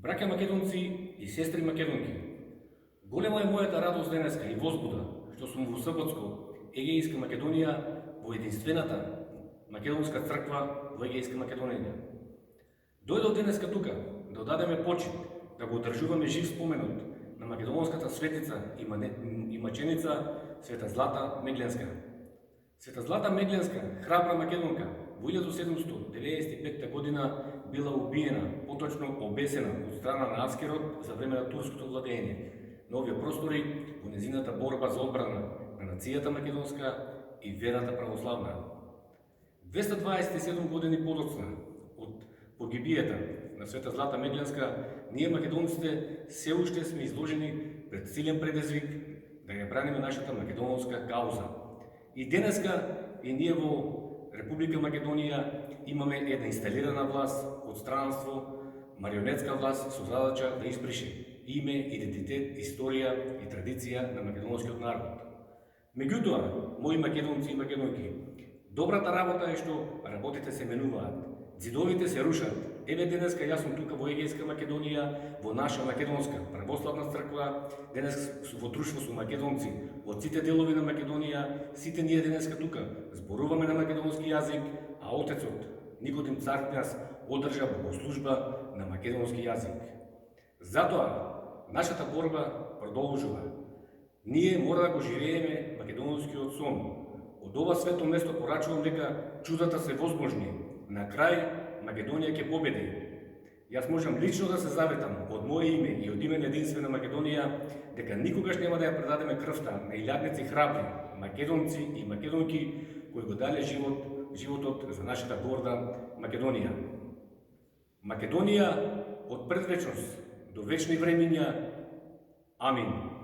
Браќа македонци и сестри македонки, голема е мојата радост денеска и возбуда што сум во Српотско, Егејска Македонија, во единствената македонска црква во Егејска Македонија. Дојдов денеска тука да одадеме почит, да го одржуваме жив споменот на македонската светица и маченица Света Злата Мегленска. Света Злата Мегленска, храбра македонка, во 1795 година била убиена, поточно обесена од страна на аскерот за време на турското владење на овие простори во незината борба за одбрана на нацијата македонска и верата православна. 227 години подоцна од погибијата на Света Злата Мегленска, ние македонците се уште сме изложени пред силен предизвик да ја браниме нашата македонска кауза. И денеска и ние во Република Македонија имаме една инсталирана власт од странство, марионетска власт со задача да исприше име, идентитет, историја и традиција на македонскиот народ. Меѓутоа, мои македонци и македонки, добрата работа е што работите се менуваат, ѕидовите се рушат. Еве денеска јас сум тука во Егејска Македонија, во наша македонска православна црква, денес во друштво со македонци од сите делови на Македонија, сите ние денеска тука зборуваме на македонски јазик, а отецот Никодим Царкњас одржа богослужба на македонски јазик. Затоа нашата борба продолжува. Ние мора да го живееме македонскиот сон. Од ова свето место порачувам дека чудата се возможни. На крај Македонија ќе победи. Јас можам лично да се заветам од моје име и од име на единствена Македонија дека никогаш нема да ја предадеме крвта на илјадници храбри македонци и македонки кои го дале животот за нашата горда Македонија. Македонија од предвечност до вечни времиња. Амин.